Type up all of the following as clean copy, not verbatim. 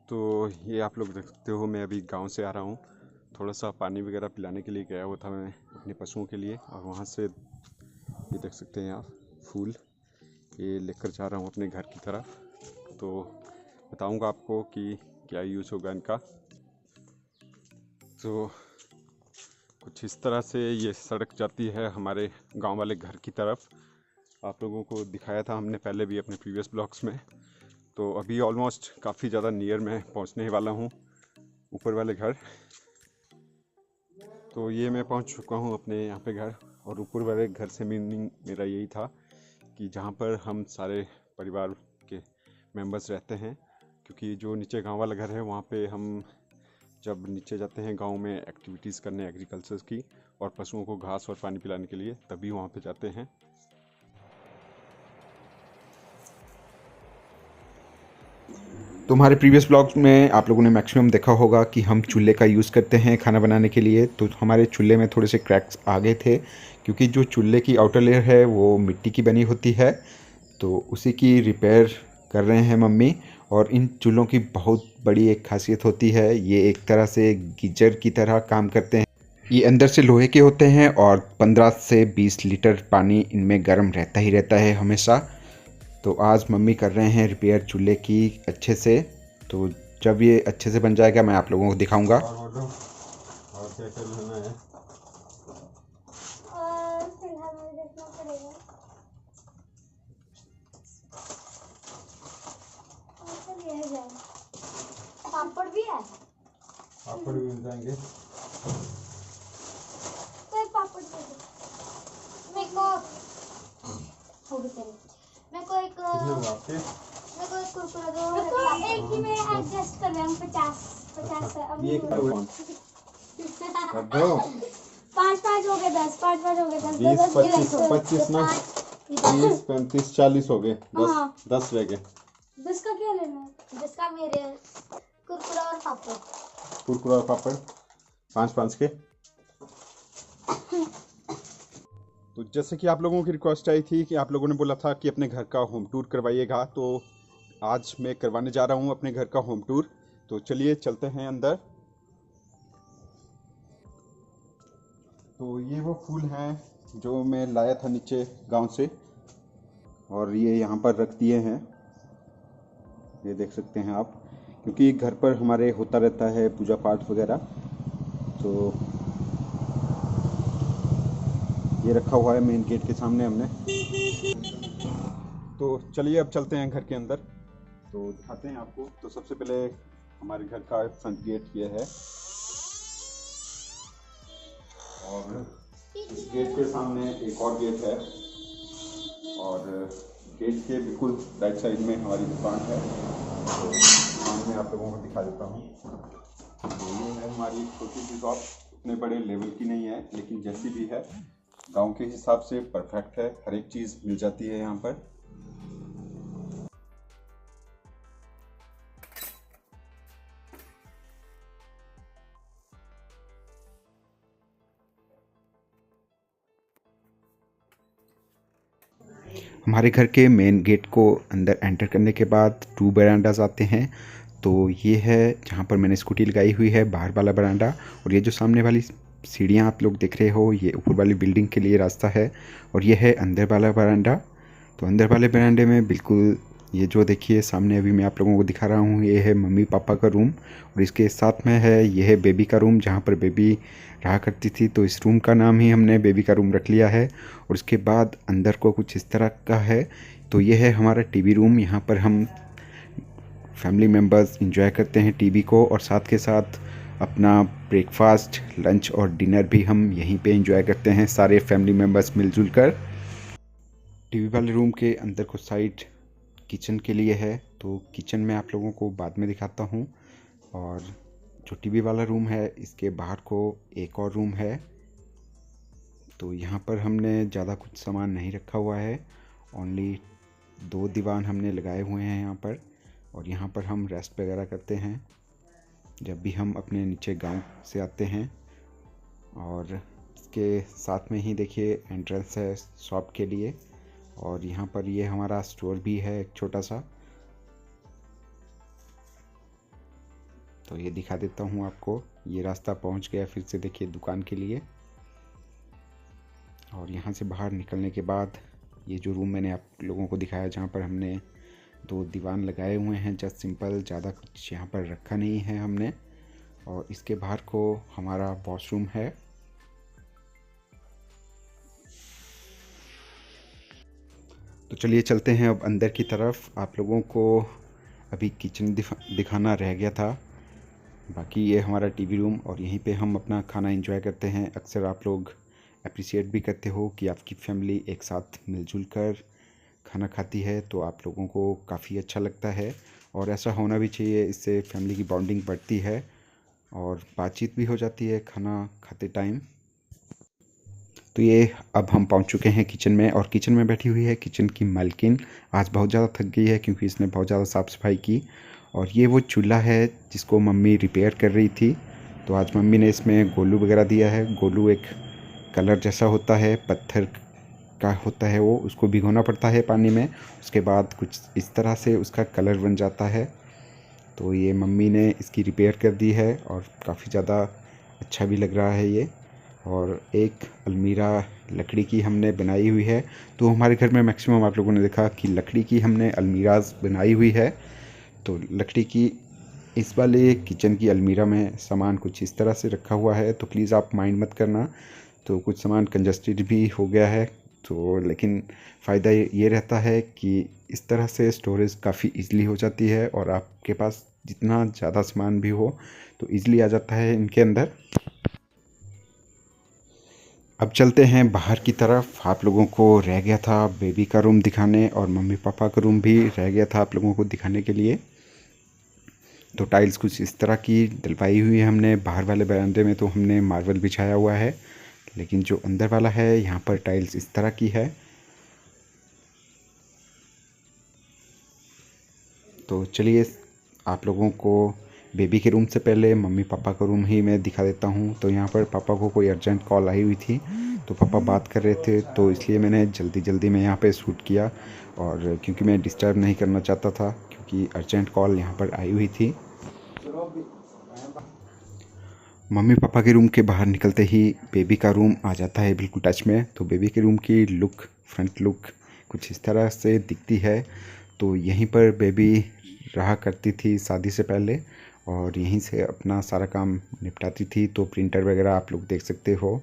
तो ये आप लोग देख सकते हो, मैं अभी गांव से आ रहा हूँ। थोड़ा सा पानी वगैरह पिलाने के लिए गया हुआ था मैं अपने पशुओं के लिए, और वहाँ से ये देख सकते हैं आप फूल ये लेकर जा रहा हूँ अपने घर की तरफ। तो बताऊँगा आपको कि क्या यूज़ होगा इनका। तो कुछ इस तरह से ये सड़क जाती है हमारे गांव वाले घर की तरफ। आप लोगों को दिखाया था हमने पहले भी अपने प्रीवियस ब्लॉग्स में। तो अभी ऑलमोस्ट काफ़ी ज़्यादा नियर मैं पहुंचने वाला हूं ऊपर वाले घर। तो ये मैं पहुंच चुका हूं अपने यहाँ पे घर। और ऊपर वाले घर से मीनिंग मेरा यही था कि जहाँ पर हम सारे परिवार के मेंबर्स रहते हैं, क्योंकि जो नीचे गांव वाला घर है वहाँ पे हम जब नीचे जाते हैं गांव में एक्टिविटीज़ करने एग्रीकल्चर की और पशुओं को घास और पानी पिलाने के लिए, तभी वहाँ पे जाते हैं। तो हमारे प्रीवियस ब्लॉग्स में आप लोगों ने मैक्सिमम देखा होगा कि हम चूल्हे का यूज़ करते हैं खाना बनाने के लिए। तो हमारे चूल्हे में थोड़े से क्रैक्स आ गए थे, क्योंकि जो चूल्हे की आउटर लेयर है वो मिट्टी की बनी होती है। तो उसी की रिपेयर कर रहे हैं मम्मी। और इन चूल्हों की बहुत बड़ी एक खासियत होती है, ये एक तरह से गीजर की तरह काम करते हैं। ये अंदर से लोहे के होते हैं और 15 से 20 लीटर पानी इनमें गर्म रहता ही रहता है हमेशा। तो आज मम्मी कर रहे हैं रिपेयर चूल्हे की अच्छे से। तो जब ये अच्छे से बन जाएगा मैं आप लोगों को दिखाऊंगा। और क्या क्या लेना है? और फिलहाल मुझे देखना पड़ेगा। और सब यह जाए। पापड़ भी है। पापड़ भी मिल जाएंगे। तो एक पापड़ दे दो। मेरे को हो गए तेरे। मेरे को एक कितने हुए आपके? मेरे को एक कुरकुरा दो। मेरे को एक ही में एडजस्ट कर रहे हैं 50 है अभी। ये कितना हुआ? कर दो। 5 हो गए 10 5 हो गए 10 20 10 25 25 ना 30 35 40 हो गए। 10 हाँ। 10 रह गए। 10 का क्या लेना है? 10 का मेरे कुरकुरा और पापड़। कुरकुरा और पापड़ 5 5 के। तो जैसे कि आप लोगों की रिक्वेस्ट आई थी कि आप लोगों ने बोला था कि अपने घर का होम टूर करवाइएगा, तो आज मैं करवाने जा रहा हूँ अपने घर का होम टूर। तो चलिए चलते हैं अंदर। तो ये वो फूल हैं जो मैं लाया था नीचे गांव से, और ये यहाँ पर रख दिए हैं। ये देख सकते हैं आप, क्योंकि घर पर हमारे होता रहता है पूजा पाठ वगैरह। तो ये रखा हुआ है मेन गेट के सामने हमने। तो चलिए अब चलते हैं घर के अंदर, तो दिखाते हैं आपको। तो सबसे पहले हमारे घर का फ्रंट गेट ये है, और इस गेट के सामने एक और गेट है, और गेट के बिल्कुल राइट साइड में हमारी दुकान है। तो दुकान में आप लोगों को दिखा देता हूँ। तो ये है हमारी छोटी सी शॉप, उतने बड़े लेवल की नहीं है, लेकिन जैसी भी है गांव के हिसाब से परफेक्ट है। हर एक चीज़ मिल जाती है यहाँ पर। हमारे घर के मेन गेट को अंदर एंटर करने के बाद 2 बरांडास आते हैं। तो ये है जहाँ पर मैंने स्कूटी लगाई हुई है, बाहर वाला बरांडा। और ये जो सामने वाली सीढ़ियाँ आप लोग देख रहे हो, ये ऊपर वाली बिल्डिंग के लिए रास्ता है। और ये है अंदर वाला बरांडा। तो अंदर वाले बरांडे में बिल्कुल ये जो देखिए सामने अभी मैं आप लोगों को दिखा रहा हूँ, ये है मम्मी पापा का रूम। और इसके साथ में है ये है बेबी का रूम, जहाँ पर बेबी रहा करती थी। तो इस रूम का नाम ही हमने बेबी का रूम रख लिया है। और उसके बाद अंदर को कुछ इस तरह का है। तो ये है हमारा टीवी रूम, यहाँ पर हम फैमिली मेम्बर्स इंजॉय करते हैं टीवी को, और साथ के साथ अपना ब्रेकफास्ट लंच और डिनर भी हम यहीं पे इंजॉय करते हैं सारे फैमिली मेम्बर्स मिलजुल कर। टीवी वाले रूम के अंदर को साइड किचन के लिए है, तो किचन में आप लोगों को बाद में दिखाता हूँ। और जो टीवी वाला रूम है इसके बाहर को एक और रूम है। तो यहाँ पर हमने ज़्यादा कुछ सामान नहीं रखा हुआ है, ओनली 2 दीवान हमने लगाए हुए हैं यहाँ पर। और यहाँ पर हम रेस्ट वगैरह करते हैं जब भी हम अपने नीचे गांव से आते हैं। और इसके साथ में ही देखिए एंट्रेंस है शॉप के लिए। और यहाँ पर ये हमारा स्टोर भी है एक छोटा सा। तो ये दिखा देता हूँ आपको, ये रास्ता पहुँच गया फिर से देखिए दुकान के लिए। और यहाँ से बाहर निकलने के बाद ये जो रूम मैंने आप लोगों को दिखाया जहाँ पर हमने 2 दीवान लगाए हुए हैं, जस्ट सिंपल, ज़्यादा कुछ यहाँ पर रखा नहीं है हमने। और इसके बाहर को हमारा वॉशरूम है। तो चलिए चलते हैं अब अंदर की तरफ। आप लोगों को अभी किचन दिखाना रह गया था। बाकी ये हमारा टीवी रूम और यहीं पे हम अपना खाना एंजॉय करते हैं। अक्सर आप लोग अप्रिशिएट भी करते हो कि आपकी फैमिली एक साथ मिलजुल कर खाना खाती है, तो आप लोगों को काफ़ी अच्छा लगता है और ऐसा होना भी चाहिए। इससे फैमिली की बॉन्डिंग बढ़ती है और बातचीत भी हो जाती है खाना खाते टाइम। तो ये अब हम पहुंच चुके हैं किचन में और किचन में बैठी हुई है किचन की मालकिन। आज बहुत ज़्यादा थक गई है क्योंकि इसने बहुत ज़्यादा साफ़ सफाई की। और ये वो चूल्हा है जिसको मम्मी रिपेयर कर रही थी। तो आज मम्मी ने इसमें गोलू वगैरह दिया है। गोलू एक कलर जैसा होता है, पत्थर का होता है वो, उसको भिगोना पड़ता है पानी में, उसके बाद कुछ इस तरह से उसका कलर बन जाता है। तो ये मम्मी ने इसकी रिपेयर कर दी है और काफ़ी ज़्यादा अच्छा भी लग रहा है ये। और एक अलमीरा लकड़ी की हमने बनाई हुई है। तो हमारे घर में मैक्सिमम आप लोगों ने देखा कि लकड़ी की हमने अलमीराज बनाई हुई है। तो लकड़ी की इस वाले किचन की अलमीरा में सामान कुछ इस तरह से रखा हुआ है, तो प्लीज़ आप माइंड मत करना। तो कुछ सामान कंजस्टेड भी हो गया है, तो लेकिन फ़ायदा ये रहता है कि इस तरह से स्टोरेज काफ़ी इजीली हो जाती है और आपके पास जितना ज़्यादा सामान भी हो तो इजीली आ जाता है इनके अंदर। अब चलते हैं बाहर की तरफ। आप लोगों को रह गया था बेबी का रूम दिखाने और मम्मी पापा का रूम भी रह गया था आप लोगों को दिखाने के लिए। तो टाइल्स कुछ इस तरह की डलवाई हुई है हमने। बाहर वाले बरामदे में तो हमने मार्बल बिछाया हुआ है, लेकिन जो अंदर वाला है यहाँ पर टाइल्स इस तरह की है। तो चलिए आप लोगों को बेबी के रूम से पहले मम्मी पापा का रूम ही मैं दिखा देता हूँ। तो यहाँ पर पापा को कोई अर्जेंट कॉल आई हुई थी, तो पापा बात कर रहे थे, तो इसलिए मैंने जल्दी में यहाँ पे शूट किया। और क्योंकि मैं डिस्टर्ब नहीं करना चाहता था क्योंकि अर्जेंट कॉल यहाँ पर आई हुई थी। मम्मी पापा के रूम के बाहर निकलते ही बेबी का रूम आ जाता है बिल्कुल टच में। तो बेबी के रूम की लुक, फ्रंट लुक कुछ इस तरह से दिखती है। तो यहीं पर बेबी रहा करती थी शादी से पहले और यहीं से अपना सारा काम निपटाती थी। तो प्रिंटर वगैरह आप लोग देख सकते हो।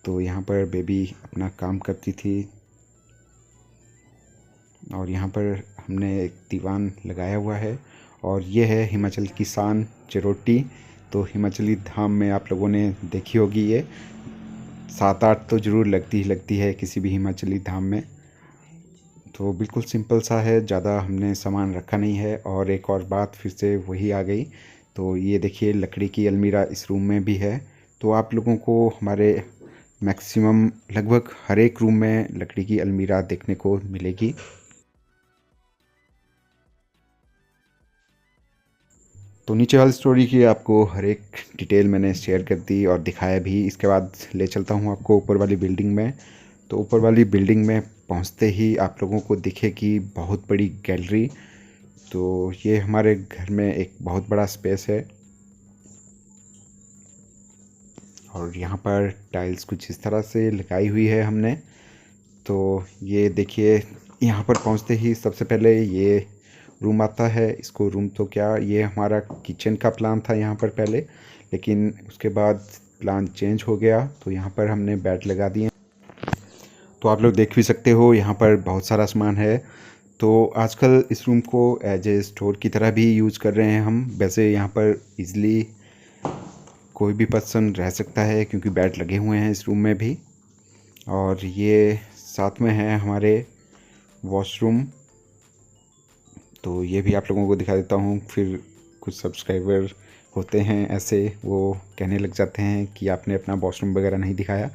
तो यहाँ पर बेबी अपना काम करती थी और यहाँ पर हमने एक दीवान लगाया हुआ है। और ये है हिमाचल की शान चिरोटी। तो हिमाचली धाम में आप लोगों ने देखी होगी, ये 7-8 तो ज़रूर लगती है किसी भी हिमाचली धाम में। तो बिल्कुल सिंपल सा है, ज़्यादा हमने सामान रखा नहीं है। और एक और बात फिर से वही आ गई, तो ये देखिए लकड़ी की अलमीरा इस रूम में भी है। तो आप लोगों को हमारे मैक्सिमम लगभग हर एक रूम में लकड़ी की अलमीरा देखने को मिलेगी। तो नीचे वाली स्टोरी की आपको हर एक डिटेल मैंने शेयर कर दी और दिखाया भी। इसके बाद ले चलता हूँ आपको ऊपर वाली बिल्डिंग में। तो ऊपर वाली बिल्डिंग में पहुँचते ही आप लोगों को दिखेगी बहुत बड़ी गैलरी। तो ये हमारे घर में एक बहुत बड़ा स्पेस है और यहाँ पर टाइल्स कुछ इस तरह से लगाई हुई है हमने। तो ये देखिए यहाँ पर पहुँचते ही सबसे पहले ये रूम आता है। इसको रूम तो क्या, ये हमारा किचन का प्लान था यहाँ पर पहले, लेकिन उसके बाद प्लान चेंज हो गया तो यहाँ पर हमने बेड लगा दिए। तो आप लोग देख भी सकते हो यहाँ पर बहुत सारा सामान है। तो आजकल इस रूम को एज ए स्टोर की तरह भी यूज़ कर रहे हैं हम। वैसे यहाँ पर इजीली कोई भी पर्सन रह सकता है क्योंकि बेड लगे हुए हैं इस रूम में भी। और ये साथ में है हमारे वॉशरूम। तो ये भी आप लोगों को दिखा देता हूँ। फिर कुछ सब्सक्राइबर होते हैं ऐसे, वो कहने लग जाते हैं कि आपने अपना वॉशरूम वगैरह नहीं दिखाया,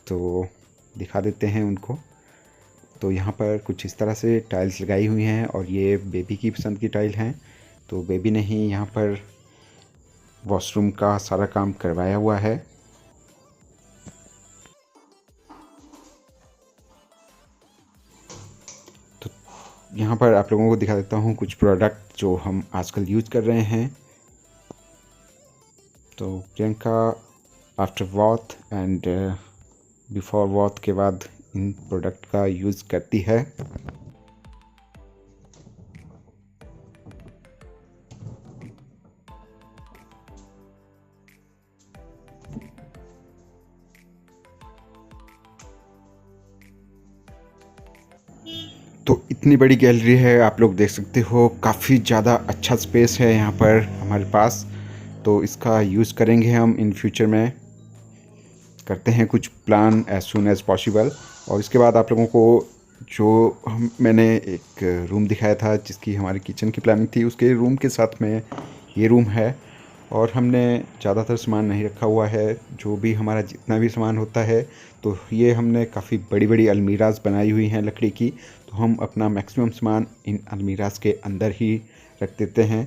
तो दिखा देते हैं उनको। तो यहाँ पर कुछ इस तरह से टाइल्स लगाई हुई हैं और ये बेबी की पसंद की टाइल हैं। तो बेबी ने ही यहाँ पर वॉशरूम का सारा काम करवाया हुआ है। तो यहाँ पर आप लोगों को दिखा देता हूँ कुछ प्रोडक्ट जो हम आजकल यूज़ कर रहे हैं। तो प्रियंका आफ्टर वॉथ एंड बिफोर वॉथ के बाद इन प्रोडक्ट का यूज़ करती है। तो इतनी बड़ी गैलरी है, आप लोग देख सकते हो, काफ़ी ज़्यादा अच्छा स्पेस है यहाँ पर हमारे पास। तो इसका यूज़ करेंगे हम इन फ्यूचर में, करते हैं कुछ plan as soon as possible. और इसके बाद आप लोगों को जो मैंने एक रूम दिखाया था जिसकी हमारी किचन की प्लानिंग थी, उसके रूम के साथ में ये रूम है। और हमने ज़्यादातर सामान नहीं रखा हुआ है, जो भी हमारा जितना भी सामान होता है तो ये हमने काफ़ी बड़ी बड़ी अलमीराज बनाई हुई हैं लकड़ी की। तो हम अपना मैक्सिमम सामान इन अलमीराज के अंदर ही रख देते हैं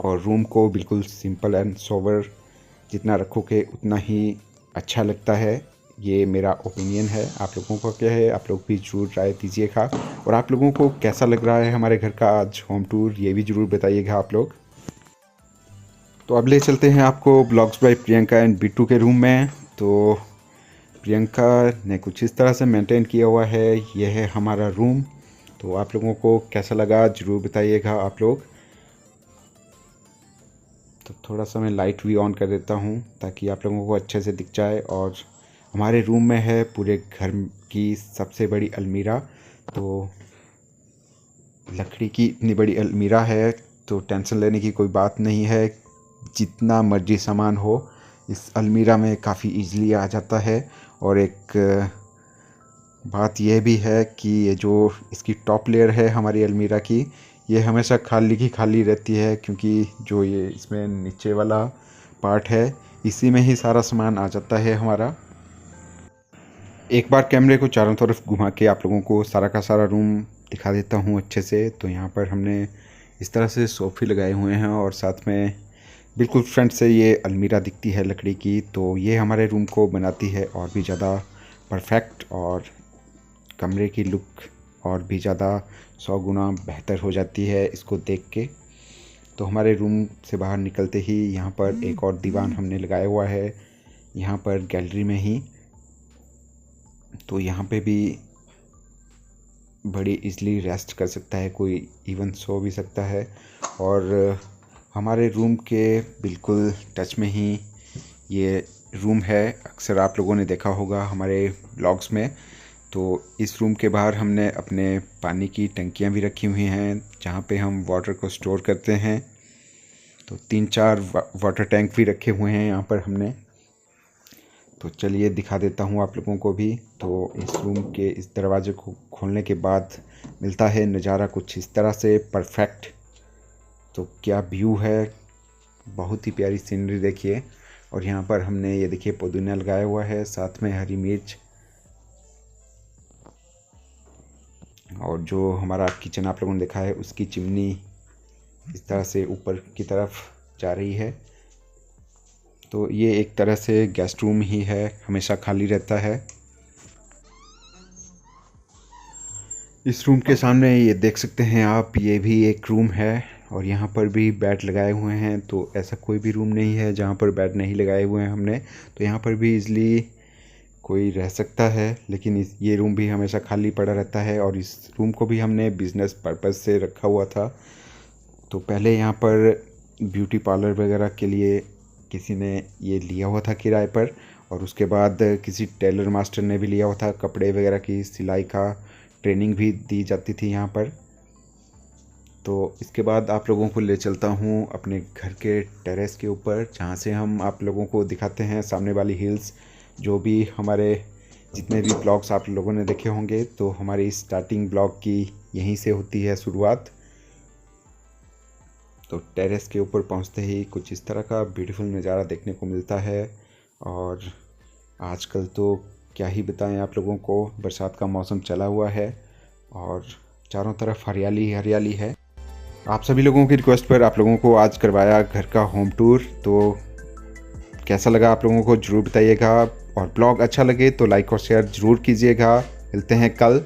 और रूम को बिल्कुल सिंपल एंड सोबर जितना रखोगे उतना ही अच्छा लगता है। ये मेरा ओपिनियन है, आप लोगों को क्या है, आप लोग भी ज़रूर राय दीजिएगा। और आप लोगों को कैसा लग रहा है हमारे घर का आज होम टूर, ये भी ज़रूर बताइएगा आप लोग। तो अब ले चलते हैं आपको blogs by Priyanka and Bittu के रूम में। तो प्रियंका ने कुछ इस तरह से मेंटेन किया हुआ है, यह है हमारा रूम। तो आप लोगों को कैसा लगा ज़रूर बताइएगा आप लोग। तो थोड़ा सा मैं लाइट भी ऑन कर देता हूँ ताकि आप लोगों को अच्छे से दिख जाए। और हमारे रूम में है पूरे घर की सबसे बड़ी अलमीरा। तो लकड़ी की इतनी बड़ी अलमीरा है तो टेंशन लेने की कोई बात नहीं है, जितना मर्जी सामान हो इस अलमीरा में काफ़ी इजीली आ जाता है। और एक बात यह भी है कि ये जो इसकी टॉप लेयर है हमारी अलमीरा की, ये हमेशा खाली की खाली रहती है, क्योंकि जो ये इसमें नीचे वाला पार्ट है इसी में ही सारा सामान आ जाता है हमारा। एक बार कैमरे को चारों तरफ घुमा के आप लोगों को सारा का सारा रूम दिखा देता हूँ अच्छे से। तो यहाँ पर हमने इस तरह से सोफ़े लगाए हुए हैं और साथ में बिल्कुल फ्रंट से ये अलमीरा दिखती है लकड़ी की। तो ये हमारे रूम को बनाती है और भी ज़्यादा परफेक्ट, और कमरे की लुक और भी ज़्यादा 100 गुना बेहतर हो जाती है इसको देख के। तो हमारे रूम से बाहर निकलते ही यहाँ पर एक और दीवान हमने लगाया हुआ है यहाँ पर गैलरी में ही। तो यहाँ पे भी बड़ी इजली रेस्ट कर सकता है कोई, इवन सो भी सकता है। और हमारे रूम के बिल्कुल टच में ही ये रूम है, अक्सर आप लोगों ने देखा होगा हमारे ब्लॉग्स में। तो इस रूम के बाहर हमने अपने पानी की टंकियाँ भी रखी हुई हैं जहाँ पे हम वाटर को स्टोर करते हैं। तो 3-4 वाटर टैंक भी रखे हुए हैं यहाँ पर हमने। तो चलिए दिखा देता हूँ आप लोगों को भी। तो इस रूम के इस दरवाजे को खोलने के बाद मिलता है नज़ारा कुछ इस तरह से परफेक्ट। तो क्या व्यू है, बहुत ही प्यारी सीनरी देखिए। और यहाँ पर हमने ये देखिए पुदीना लगाया हुआ है, साथ में हरी मिर्च। और जो हमारा किचन आप लोगों ने देखा है उसकी चिमनी इस तरह से ऊपर की तरफ जा रही है। तो ये एक तरह से गेस्ट रूम ही है, हमेशा खाली रहता है। इस रूम के सामने ये देख सकते हैं आप, ये भी एक रूम है और यहाँ पर भी बेड लगाए हुए हैं। तो ऐसा कोई भी रूम नहीं है जहाँ पर बेड नहीं लगाए हुए हैं हमने। तो यहाँ पर भी इजली कोई रह सकता है, लेकिन ये रूम भी हमेशा खाली पड़ा रहता है। और इस रूम को भी हमने बिज़नेस पर्पज़ से रखा हुआ था। तो पहले यहाँ पर ब्यूटी पार्लर वगैरह के लिए किसी ने ये लिया हुआ था किराए पर, और उसके बाद किसी टेलर मास्टर ने भी लिया हुआ था, कपड़े वगैरह की सिलाई का ट्रेनिंग भी दी जाती थी यहाँ पर। तो इसके बाद आप लोगों को ले चलता हूँ अपने घर के टेरेस के ऊपर, जहाँ से हम आप लोगों को दिखाते हैं सामने वाली हिल्स। जो भी हमारे जितने भी ब्लॉग्स आप लोगों ने देखे होंगे, तो हमारी स्टार्टिंग ब्लॉग की यहीं से होती है शुरुआत। तो टेरेस के ऊपर पहुंचते ही कुछ इस तरह का ब्यूटीफुल नज़ारा देखने को मिलता है। और आजकल तो क्या ही बताएं आप लोगों को, बरसात का मौसम चला हुआ है और चारों तरफ हरियाली हरियाली है। आप सभी लोगों की रिक्वेस्ट पर आप लोगों को आज करवाया घर का होम टूर। तो कैसा लगा आप लोगों को ज़रूर बताइएगा, और ब्लॉग अच्छा लगे तो लाइक और शेयर ज़रूर कीजिएगा। मिलते हैं कल।